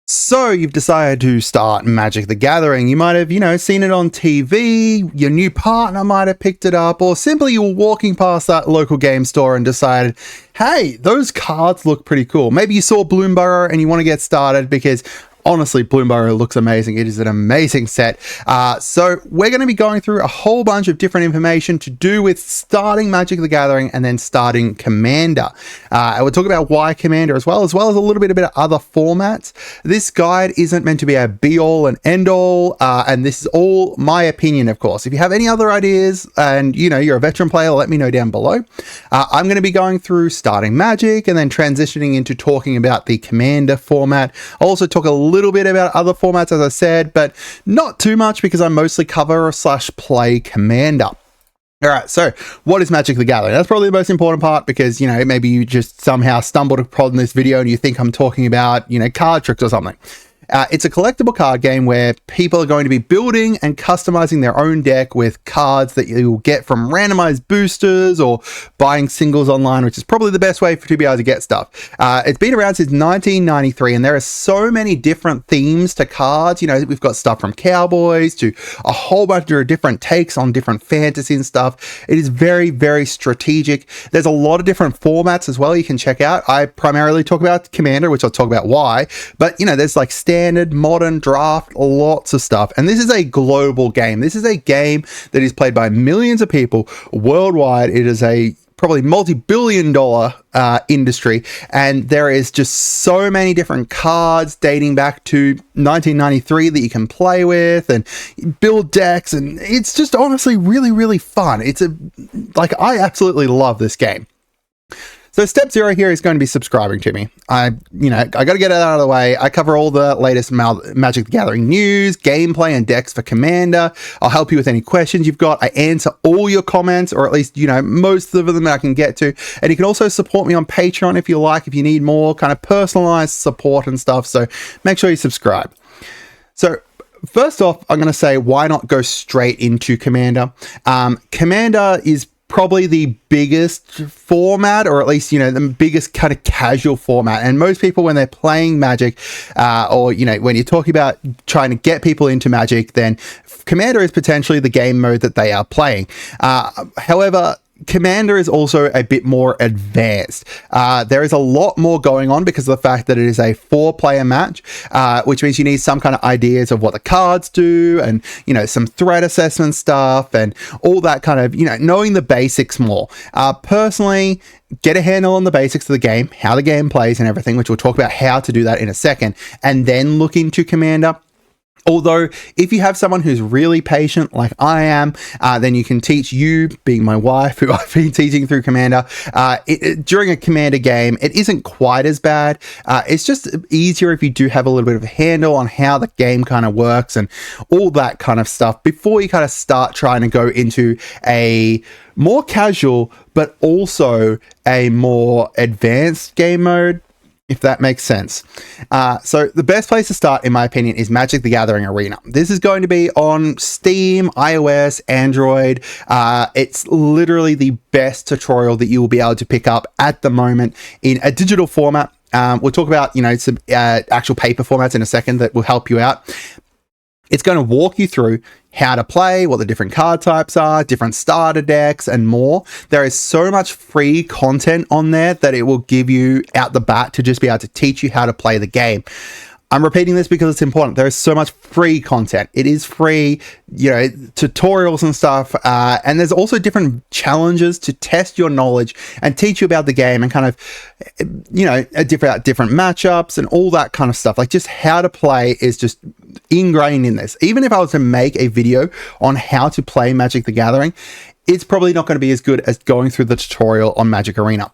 So you've decided to start Magic the Gathering. You might have, seen it on TV, your new partner might have picked it up, or simply you were walking past that local game store and decided, hey, those cards look pretty cool. Maybe you saw Bloomburrow and you want to get started because honestly, Bloomburrow looks amazing. It is an amazing set. So we're going to be going through a whole bunch of different information to do with starting Magic the Gathering and then starting Commander. And we'll talk about why Commander as well as a little bit about other formats. This guide isn't meant to be a be-all and end-all, and this is all my opinion, of course. If you have any other ideas and, you're a veteran player, let me know down below. I'm going to be going through starting Magic and then transitioning into talking about the Commander format. I'll also talk a little bit about other formats, as I said, but not too much because I mostly cover/play Commander. All right, so what is Magic the Gathering? That's probably the most important part because, maybe you just somehow stumbled upon this video and you think I'm talking about, card tricks or something. It's a collectible card game where people are going to be building and customizing their own deck with cards that you will get from randomized boosters or buying singles online, which is probably the best way to be able to get stuff. It's been around since 1993 and there are so many different themes to cards. We've got stuff from cowboys to a whole bunch of different takes on different fantasy and stuff. It is very, very strategic. There's a lot of different formats as well you can check out. I primarily talk about Commander, which I'll talk about why, but there's like standard, modern, draft, lots of stuff. And this is a global game. This is a game that is played by millions of people worldwide. It is a probably multi-billion-dollar industry, and there is just so many different cards dating back to 1993 that you can play with and build decks, and it's just honestly really, really fun. I absolutely love this game. So step 0 here is going to be subscribing to me. I got to get it out of the way. I cover all the latest Magic the Gathering news, gameplay, and decks for Commander. I'll help you with any questions you've got. I answer all your comments, or at least, most of them that I can get to. And you can also support me on Patreon if you like, if you need more kind of personalized support and stuff. So make sure you subscribe. So first off, I'm going to say, why not go straight into Commander? Commander is probably the biggest format, or at least, the biggest kind of casual format. And most people, when they're playing Magic, or, when you're talking about trying to get people into Magic, then Commander is potentially the game mode that they are playing. However, Commander is also a bit more advanced. There is a lot more going on because of the fact that it is a 4-player match, which means you need some kind of ideas of what the cards do and, some threat assessment stuff and all that kind of, knowing the basics more. Personally, get a handle on the basics of the game, how the game plays and everything, which we'll talk about how to do that in a second, and then look into Commander. Although, if you have someone who's really patient, like I am, then you can teach you, being my wife, who I've been teaching through Commander, during a Commander game. It isn't quite as bad. It's just easier if you do have a little bit of a handle on how the game kind of works and all that kind of stuff before you kind of start trying to go into a more casual, but also a more advanced game mode, if that makes sense. So the best place to start, in my opinion, is Magic the Gathering Arena. This is going to be on Steam, iOS, Android. It's literally the best tutorial that you will be able to pick up at the moment in a digital format. We'll talk about, some actual paper formats in a second that will help you out. It's going to walk you through how to play, what the different card types are, different starter decks, and more. There is so much free content on there that it will give you out the bat to just be able to teach you how to play the game. I'm repeating this because it's important. There is so much free content. It is free, tutorials and stuff. And there's also different challenges to test your knowledge and teach you about the game and kind of, different matchups and all that kind of stuff. Like just how to play is just ingrained in this. Even if I was to make a video on how to play Magic the Gathering, it's probably not going to be as good as going through the tutorial on Magic Arena.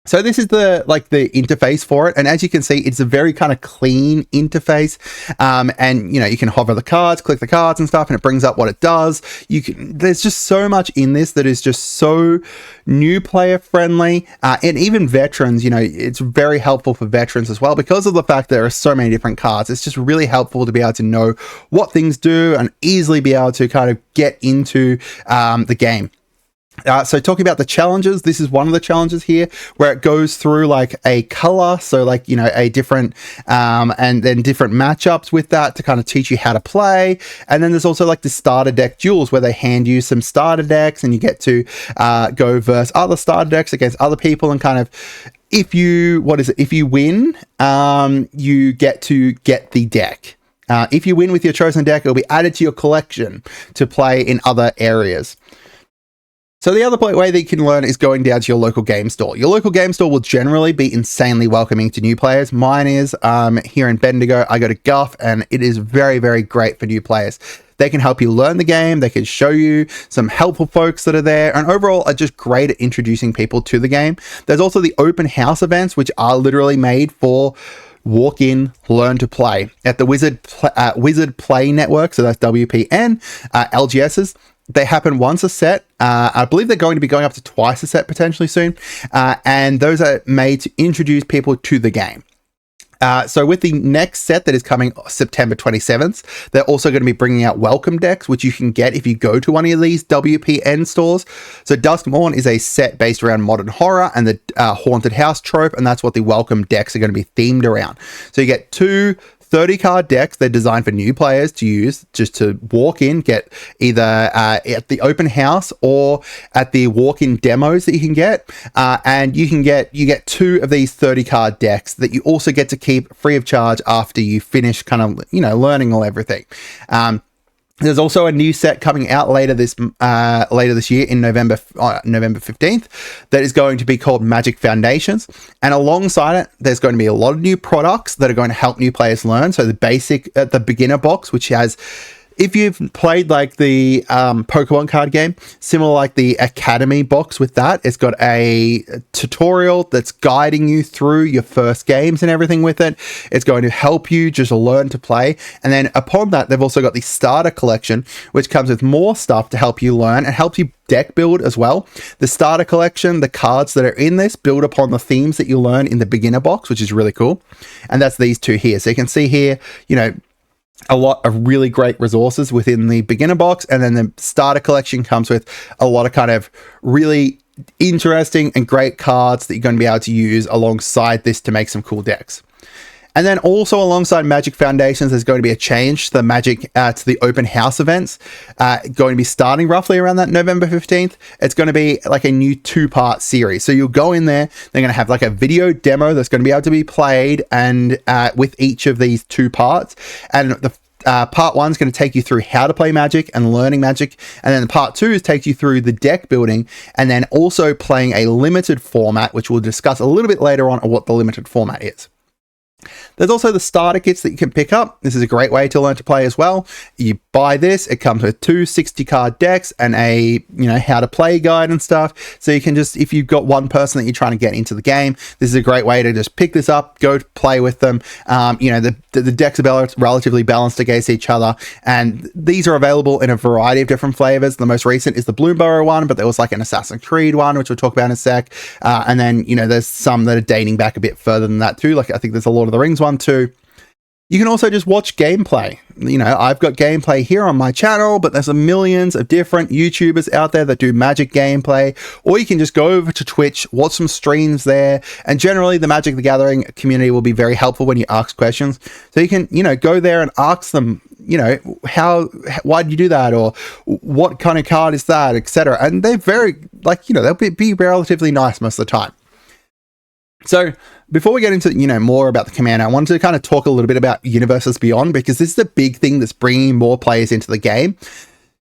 So this is the interface for it, and as you can see, it's a very kind of clean interface. And you can hover the cards, click the cards and stuff, and it brings up what it does. There's just so much in this that is just so new player friendly, and even veterans. It's very helpful for veterans as well because of the fact there are so many different cards. It's just really helpful to be able to know what things do and easily be able to kind of get into the game. So talking about the challenges, this is one of the challenges here where it goes through like a color. So like, you know, a different, and then different matchups with that to kind of teach you how to play. And then there's also like the starter deck duels where they hand you some starter decks and you get to go versus other starter decks against other people and kind of, if you win, you get to get the deck. If you win with your chosen deck, it'll be added to your collection to play in other areas. So the other way that you can learn is going down to your local game store. Your local game store will generally be insanely welcoming to new players. Mine is here in Bendigo. I go to Guff, and it is very, very great for new players. They can help you learn the game. They can show you some helpful folks that are there, and overall are just great at introducing people to the game. There's also the open house events, which are literally made for walk in, learn to play at the Wizard Play Network. So that's WPN, LGSs. They happen once a set. I believe they're going to be going up to twice a set potentially soon. And those are made to introduce people to the game. So with the next set that is coming September 27th, they're also going to be bringing out welcome decks, which you can get if you go to one of these WPN stores. So Duskmorn is a set based around modern horror and the haunted house trope, and that's what the welcome decks are going to be themed around. So you get two 30-card decks. They're designed for new players to use, just to walk in, get either at the open house or at the walk-in demos that you can get. And you get two of these 30-card decks that you also get to keep free of charge after you finish kind of, you know, learning all everything. There's also a new set coming out later this year in November 15th that is going to be called Magic Foundations. And alongside it, there's going to be a lot of new products that are going to help new players learn. So the beginner box, which has, if you've played like the Pokemon card game, similar like the Academy box with that, it's got a tutorial that's guiding you through your first games and everything with it. It's going to help you just learn to play. And then upon that, they've also got the starter collection, which comes with more stuff to help you learn and helps you deck build as well. The starter collection, the cards that are in this build upon the themes that you learn in the beginner box, which is really cool. And that's these two here. So you can see here, you know, a lot of really great resources within the beginner box, and then the starter collection comes with a lot of kind of really interesting and great cards that you're going to be able to use alongside this to make some cool decks. And then also alongside Magic Foundations, there's going to be a change to the Magic to the open house events, going to be starting roughly around that November 15th. It's going to be like a new 2-part series. So you'll go in there, they're going to have like a video demo that's going to be able to be played, and with each of these 2 parts. And the part 1 is going to take you through how to play Magic and learning Magic, and then part 2 is takes you through the deck building, and then also playing a limited format, which we'll discuss a little bit later on what the limited format is. There's also the starter kits that you can pick up. This is a great way to learn to play as well. You buy this, it comes with 2 60-card decks and a, you know, how to play guide and stuff. So you can just, if you've got one person that you're trying to get into the game, this is a great way to just pick this up, go play with them. You know, the decks are relatively balanced against each other, and these are available in a variety of different flavors. The most recent is the Bloomburrow one, but there was like an Assassin's Creed one, which we'll talk about in a sec. And then, you know, there's some that are dating back a bit further than that too. Like I think there's a Lord of the Rings one too. You can also just watch gameplay. You know, I've got gameplay here on my channel, but there's a millions of different YouTubers out there that do Magic gameplay, or you can just go over to Twitch, watch some streams there, and generally the Magic the Gathering community will be very helpful when you ask questions. So you can, you know, go there and ask them, you know, why did you do that, or what kind of card is that, etc. And they're very, like, you know, they'll be relatively nice most of the time. So before we get into, you know, more about the Commander, I wanted to kind of talk a little bit about Universes Beyond, because this is a big thing that's bringing more players into the game.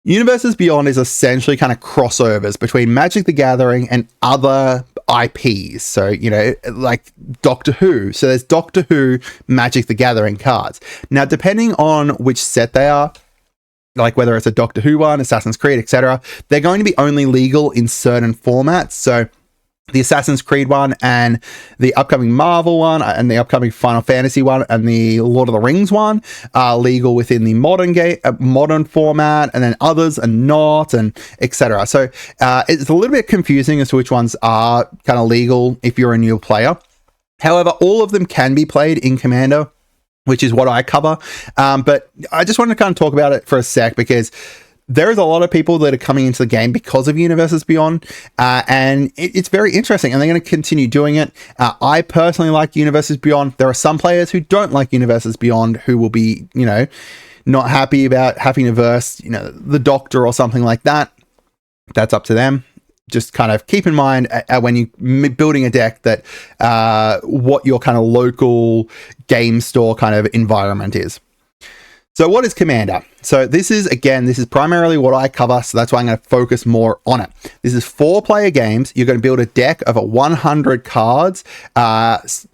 Universes Beyond is essentially kind of crossovers between Magic the Gathering and other IPs. So, you know, like Doctor Who. So there's Doctor Who Magic the Gathering cards. Now, depending on which set they are, like whether it's a Doctor Who one, Assassin's Creed, etc., they're going to be only legal in certain formats. So the Assassin's Creed one and the upcoming Marvel one and the upcoming Final Fantasy one and the Lord of the Rings one are legal within the modern format, and then others are not, and etc. So it's a little bit confusing as to which ones are kind of legal if you're a new player. However, all of them can be played in Commander, which is what I cover. But I just wanted to kind of talk about it for a sec, because There is a lot of people that are coming into the game because of Universes Beyond, and it's very interesting, and they're going to continue doing it. I personally like Universes Beyond. There are some players who don't like Universes Beyond who will be, you know, not happy about having to verse, you know, the Doctor or something like that. That's up to them. Just kind of keep in mind when you're building a deck that what your kind of local game store kind of environment is. So what is Commander? So this is primarily what I cover, so that's why I'm going to focus more on it. This is 4-player games. You're going to build a deck of 100 cards,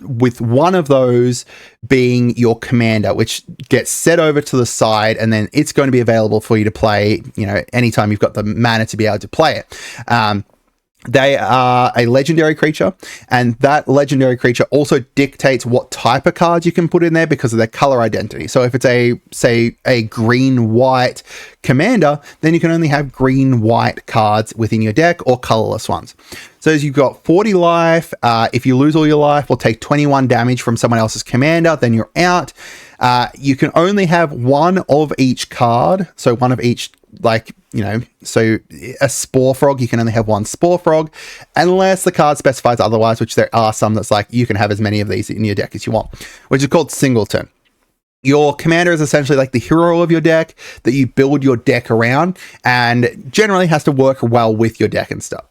with one of those being your Commander, which gets set over to the side, and then it's going to be available for you to play, you know, anytime you've got the mana to be able to play it. They are a legendary creature, and that legendary creature also dictates what type of cards you can put in there because of their color identity. So if it's a green-white Commander, then you can only have green-white cards within your deck or colorless ones. So as you've got 40 life, if you lose all your life, we'll take 21 damage from someone else's Commander, then you're out. You can only have one of each card, so one of each, like, you know, so a Spore Frog, you can only have one Spore Frog, unless the card specifies otherwise, which there are some that's like, you can have as many of these in your deck as you want, which is called Singleton. Your Commander is essentially like the hero of your deck that you build your deck around, and generally has to work well with your deck and stuff.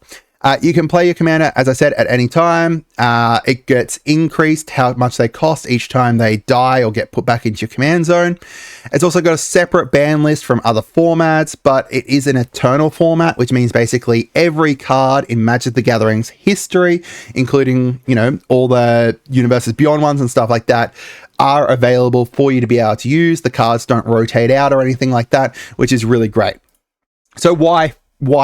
You can play your Commander, as I said, at any time. It gets increased how much they cost each time they die or get put back into your command zone. It's also got a separate ban list from other formats, but it is an eternal format, which means basically every card in Magic the Gathering's history, including, you know, all the Universes Beyond ones and stuff like that, are available for you to be able to use. The cards don't rotate out or anything like that, which is really great. So why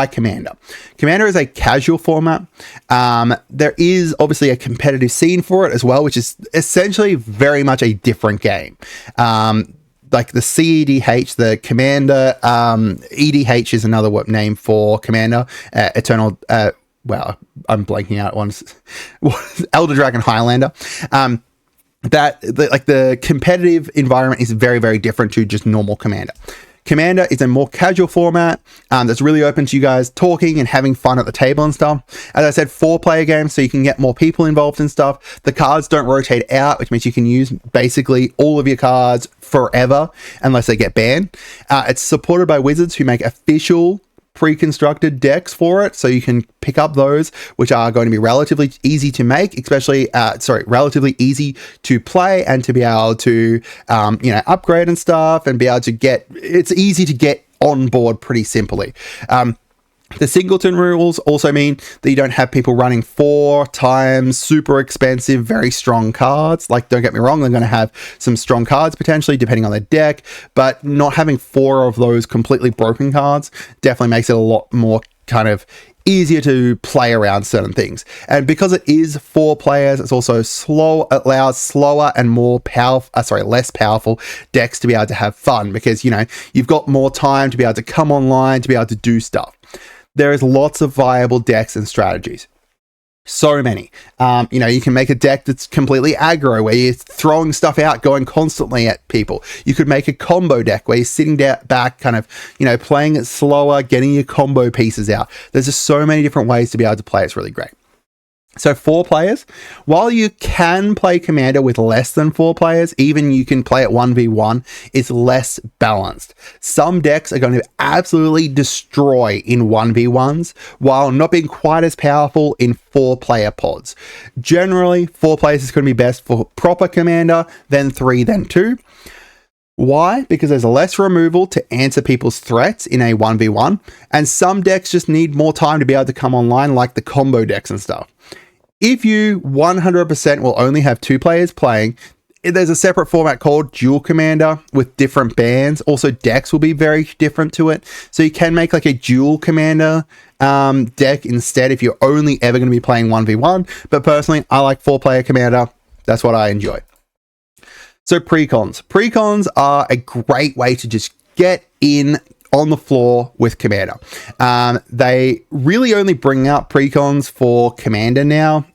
Commander? Commander is a casual format. There is obviously a competitive scene for it as well, which is essentially very much a different game. Like the CEDH, the Commander, EDH is another name for Commander, Eternal, well, I'm blanking out once, Elder Dragon Highlander. The competitive environment is very, very different to just normal Commander. Commander is a more casual format that's really open to you guys talking and having fun at the table and stuff. As I said, 4-player games, so you can get more people involved and stuff. The cards don't rotate out, which means you can use basically all of your cards forever unless they get banned. It's supported by Wizards, who make official pre-constructed decks for it, so you can pick up those, which are going to be relatively easy to make, especially relatively easy to play and to be able to you know, upgrade and stuff, and be able to get, it's easy to get on board pretty simply. The Singleton rules also mean that you don't have people running 4 times super expensive, very strong cards. Like, don't get me wrong, they're going to have some strong cards potentially, depending on their deck, but not having 4 of those completely broken cards definitely makes it a lot more kind of easier to play around certain things. And because it is 4 players, it's also slow, it allows slower and more powerful, less powerful decks to be able to have fun, because, you know, you've got more time to be able to come online, to be able to do stuff. There is lots of viable decks and strategies. So many. You know, you can make a deck that's completely aggro, where you're throwing stuff out, going constantly at people. You could make a combo deck where you're sitting back, kind of, you know, playing it slower, getting your combo pieces out. There's just so many different ways to be able to play. It's really great. So 4 players, while you can play Commander with less than 4 players, even you can play it 1v1, it's less balanced. Some decks are going to absolutely destroy in 1v1s, while not being quite as powerful in 4-player pods. Generally, 4 players is going to be best for proper Commander, then 3, then 2. Why? Because there's less removal to answer people's threats in a 1v1, and some decks just need more time to be able to come online, like the combo decks and stuff. If you 100% will only have 2 players playing, there's a separate format called Dual Commander with different bans. Also, decks will be very different to it. So you can make like a Dual Commander deck instead if you're only ever going to be playing 1v1. But personally, I like 4-player Commander. That's what I enjoy. So precons. Precons are a great way to just get in on the floor with Commander. They really only bring out precons for Commander now.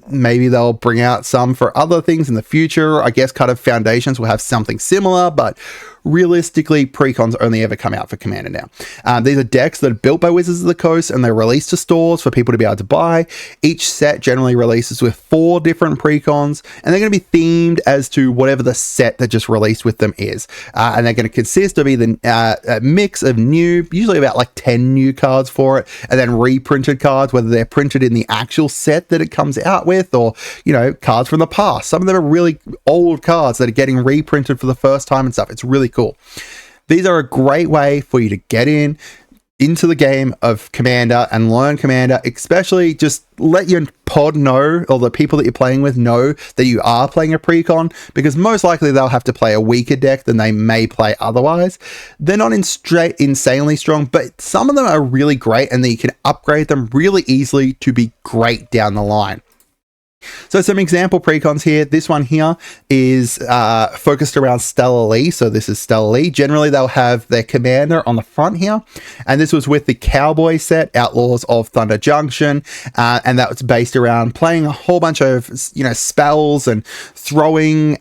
Maybe they'll bring out some for other things in the future. I guess kind of Foundations will have something similar, but realistically, precons only ever come out for Commander now. These are decks that are built by Wizards of the Coast, and they're released to stores for people to be able to buy. Each set generally releases with 4 different precons, and they're going to be themed as to whatever the set that just released with them is. And they're going to consist of either a mix of new, usually about like 10 new cards for it, and then reprinted cards, whether they're printed in the actual set that it comes out with, or, you know, cards from the past. Some of them are really old cards that are getting reprinted for the first time and stuff. It's really cool. These are a great way for you to get into the game of Commander and learn Commander, especially just let your pod know, or the people that you're playing with know, that you are playing a precon, because most likely they'll have to play a weaker deck than they may play otherwise. They're not insanely strong, but some of them are really great, and then you can upgrade them really easily to be great down the line. So some example precons here. This one here is focused around Stellar Lee. So this is Stellar Lee. Generally, they'll have their commander on the front here. And this was with the Cowboy set, Outlaws of Thunder Junction. And that was based around playing a whole bunch of, you know, spells and throwing,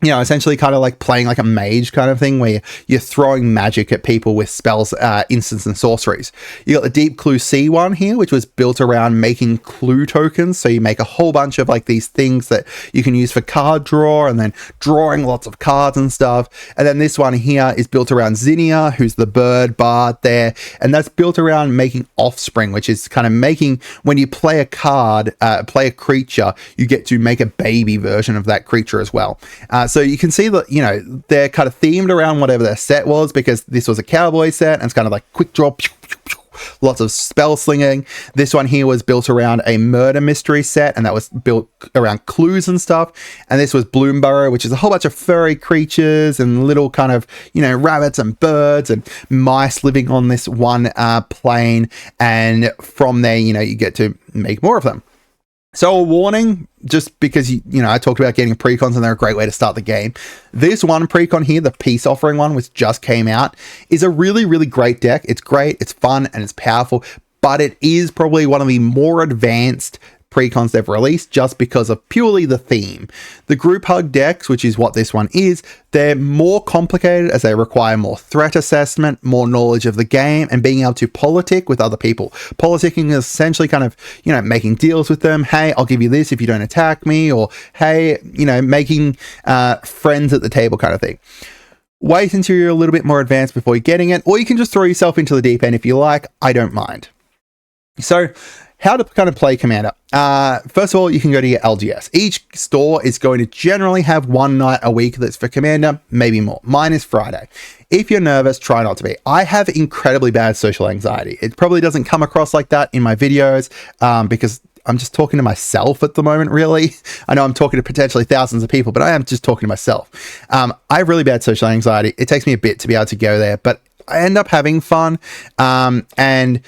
you know, essentially kind of like playing like a mage kind of thing, where you're throwing magic at people with spells, instants, and sorceries. You got the Deep Clue C one here, which was built around making clue tokens. So you make a whole bunch of like these things that you can use for card draw, and then drawing lots of cards and stuff. And then this one here is built around Zinnia, who's the bird bard there. And that's built around making offspring, which is kind of making, when you play a card, play a creature, you get to make a baby version of that creature as well. So you can see that, you know, they're kind of themed around whatever their set was, because this was a cowboy set, and it's kind of like quick draw, lots of spell slinging. This one here was built around a murder mystery set, and that was built around clues and stuff. And this was Bloomburrow, which is a whole bunch of furry creatures and little kind of, you know, rabbits and birds and mice living on this one plane. And from there, you know, you get to make more of them. So a warning, just because, you know, I talked about getting precons and they're a great way to start the game. This one precon here, the Peace Offering one, which just came out, is a really, really great deck. It's great, it's fun, and it's powerful, but it is probably one of the more advanced precons they've released, just because of purely the theme. The group hug decks, which is what this one is, they're more complicated as they require more threat assessment, more knowledge of the game, and being able to politic with other people. Politicking is essentially kind of, you know, making deals with them. Hey, I'll give you this if you don't attack me, or hey, you know, making friends at the table kind of thing. Wait until you're a little bit more advanced before you're getting it, or you can just throw yourself into the deep end if you like. I don't mind. So how to kind of play Commander. First of all, you can go to your LGS. Each store is going to generally have one night a week that's for Commander, maybe more. Mine is Friday. If you're nervous, try not to be. I have incredibly bad social anxiety. It probably doesn't come across like that in my videos, because I'm just talking to myself at the moment, really. I know I'm talking to potentially thousands of people, but I am just talking to myself. I have really bad social anxiety. It takes me a bit to be able to go there, but I end up having fun. And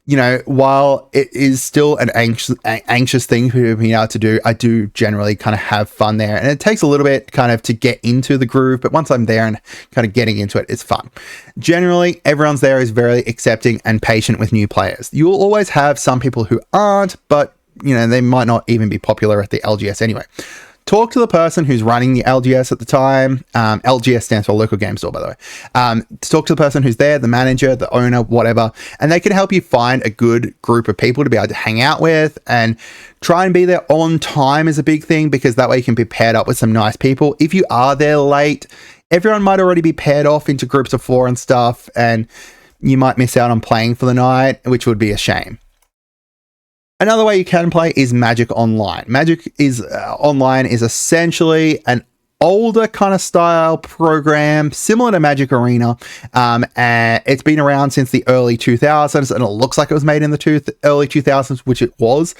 you know, while it is still an anxious thing for me to do, I do generally kind of have fun there. And it takes a little bit kind of to get into the groove, but once I'm there and kind of getting into it, it's fun. Generally, everyone's there is very accepting and patient with new players. You will always have some people who aren't, but, you know, they might not even be popular at the LGS anyway. Talk to the person who's running the LGS at the time. LGS stands for local game store, by the way. Talk to the person who's there, the manager, the owner, whatever, and they can help you find a good group of people to be able to hang out with. And try and be there on time is a big thing, because that way you can be paired up with some nice people. If you are there late, everyone might already be paired off into groups of 4 and stuff, and you might miss out on playing for the night, which would be a shame. Another way you can play is Magic Online. Magic is Online is essentially an older kind of style program, similar to Magic Arena. And it's been around since the early 2000s, and it looks like it was made in the early 2000s, which it was.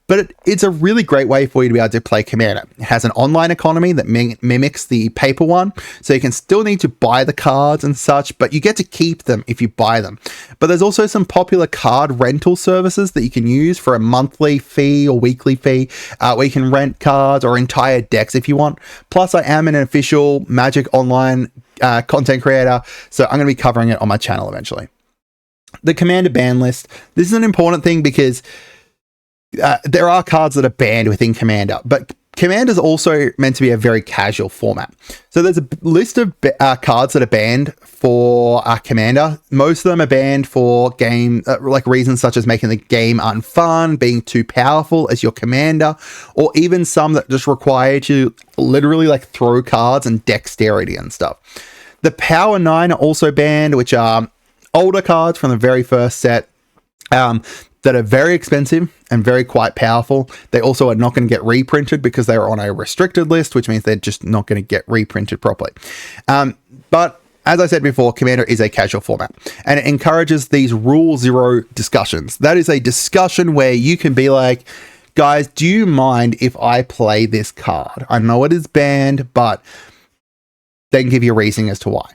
But it's a really great way for you to be able to play Commander. It has an online economy that mimics the paper one, so you can still need to buy the cards and such, but you get to keep them if you buy them. But there's also some popular card rental services that you can use for a monthly fee or weekly fee, where you can rent cards or entire decks if you want. Plus, I am an official Magic Online content creator, so I'm going to be covering it on my channel eventually. The commander ban list. This is an important thing because there are cards that are banned within Commander, but Commander is also meant to be a very casual format. So there's a list of cards that are banned for Commander. Most of them are banned for game like reasons such as making the game unfun, being too powerful as your commander, or even some that just require you to literally like throw cards and dexterity and stuff. The Power 9 are also banned, which are older cards from the very first set. That are very expensive and very quite powerful. They also are not going to get reprinted because they are on a restricted list, which means they're just not going to get reprinted properly. But as I said before, Commander is a casual format and it encourages these rule zero discussions. That is a discussion where you can be like, guys, do you mind if I play this card? I know it is banned, but they can give you a reasoning as to why.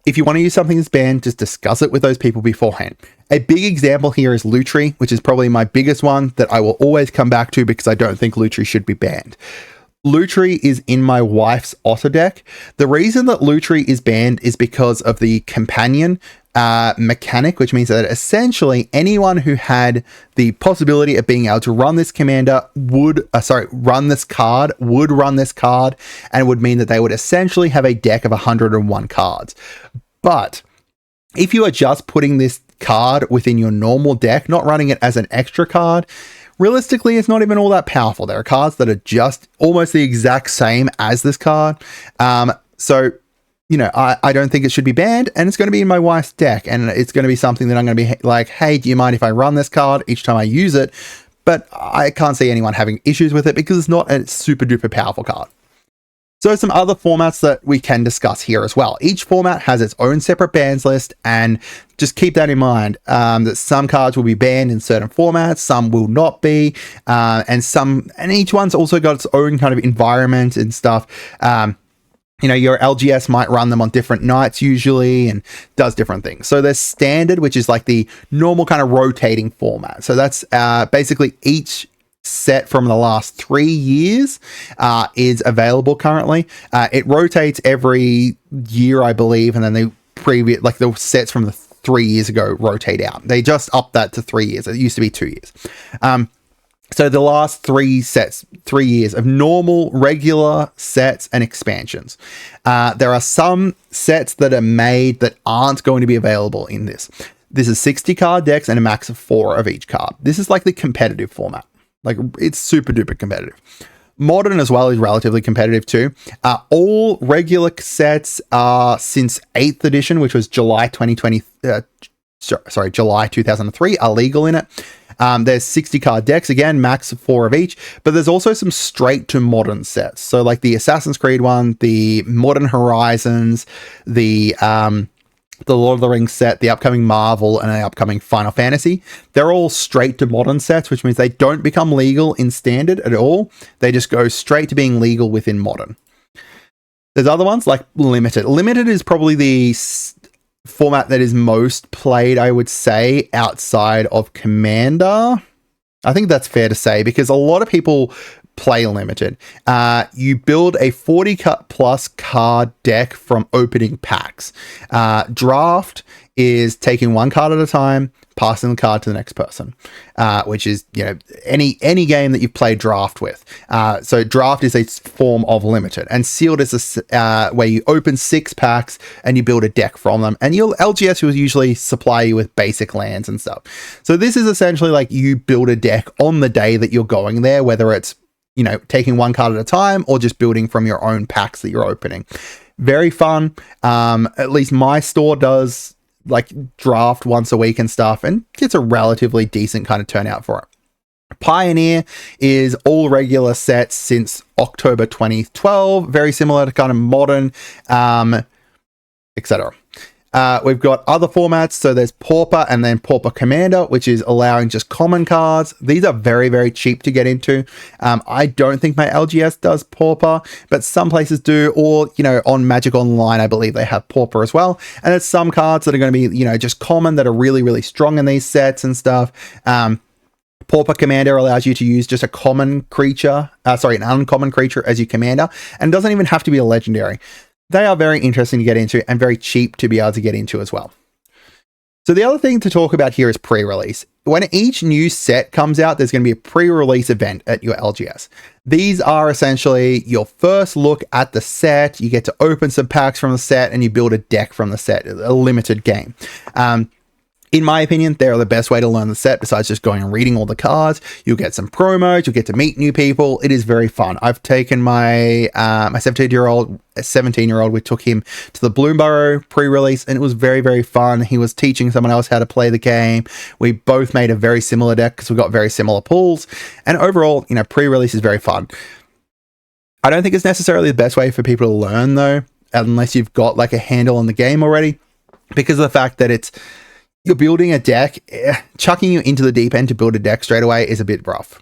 If you want to use something that's banned, just discuss it with those people beforehand. A big example here is Lutri, which is probably my biggest one that I will always come back to because I don't think Lutri should be banned. Lutri is in my wife's Otter deck. The reason that Lutri is banned is because of the companion mechanic, which means that essentially anyone who had the possibility of being able to run this commander would, run this card, and it would mean that they would essentially have a deck of 101 cards. But if you are just putting this card within your normal deck, not running it as an extra card, realistically, it's not even all that powerful. There are cards that are just almost the exact same as this card. So, you know, I don't think it should be banned, and it's going to be in my wife's deck, and it's going to be something that I'm going to be like, hey, do you mind if I run this card each time I use it? But I can't see anyone having issues with it because it's not a super duper powerful card. So some other formats that we can discuss here as well. Each format has its own separate bans list, and just keep that in mind, that some cards will be banned in certain formats, some will not be, and each one's also got its own kind of environment and stuff. You know, your LGS might run them on different nights usually and does different things. So there's standard, which is like the normal kind of rotating format. So that's basically each set from the last 3 years is available currently. It rotates every year, I believe, and then the sets from the 3 years ago rotate out. They just upped that to 3 years. It used to be 2 years. So the last 3 years of normal, regular sets and expansions. There are some sets that are made that aren't going to be available in this. This is 60 card decks and a max of 4 of each card. This is like the competitive format. Like, it's super duper competitive. Modern as well is relatively competitive too. All regular sets since 8th edition, which was July 2003, are legal in it. There's 60 card decks, again, max of 4 of each, but there's also some straight to modern sets. So like the Assassin's Creed one, the Modern Horizons, the Lord of the Rings set, the upcoming Marvel, and the upcoming Final Fantasy. They're all straight to modern sets, which means they don't become legal in standard at all. They just go straight to being legal within modern. There's other ones like limited. Limited is probably the format that is most played, I would say, outside of Commander. I think that's fair to say because a lot of people play limited. You build a 40 plus card deck from opening packs. Draft is taking one card at a time, passing the card to the next person, which is, you know, any game that you've played draft with. So draft is a form of limited, and sealed is where you open 6 packs and you build a deck from them, and your LGS will usually supply you with basic lands and stuff. So this is essentially like you build a deck on the day that you're going there, whether it's, you know, taking one card at a time or just building from your own packs that you're opening. Very fun. At least my store does like draft once a week and stuff, and gets a relatively decent kind of turnout for it. Pioneer is all regular sets since October 2012, very similar to kind of modern, etc. We've got other formats. So there's Pauper and then Pauper Commander, which is allowing just common cards. These are very, very cheap to get into. I don't think my LGS does Pauper, but some places do, or, you know, on Magic Online, I believe they have Pauper as well. And it's some cards that are going to be, you know, just common that are really, really strong in these sets and stuff. Pauper Commander allows you to use just a common creature, an uncommon creature as your commander, and doesn't even have to be a legendary. they are very interesting to get into and very cheap to be able to get into as well. So the other thing to talk about here is pre-release. When each new set comes out, there's going to be a pre-release event at your LGS. These are essentially your first look at the set. You get to open some packs from the set and you build a deck from the set, a limited game. In my opinion, they're the best way to learn the set besides just going and reading all the cards. You'll get some promos, you'll get to meet new people. It is very fun. I've taken my my 17-year-old, we took him to the Bloomborough pre-release and it was very, very fun. He was teaching someone else how to play the game. We both made a very similar deck because we got very similar pools. And overall, you know, pre-release is very fun. I don't think it's necessarily the best way for people to learn though, unless you've got like a handle on the game already, because of the fact that you're building a deck, chucking you into the deep end to build a deck straight away is a bit rough.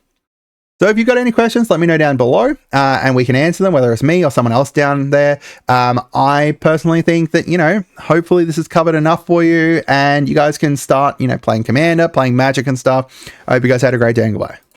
So if you've got any questions, let me know down below and we can answer them, whether it's me or someone else down there. I personally think that, you know, hopefully this has covered enough for you and you guys can start, you know, playing Commander, playing Magic and stuff. I hope you guys had a great day and goodbye.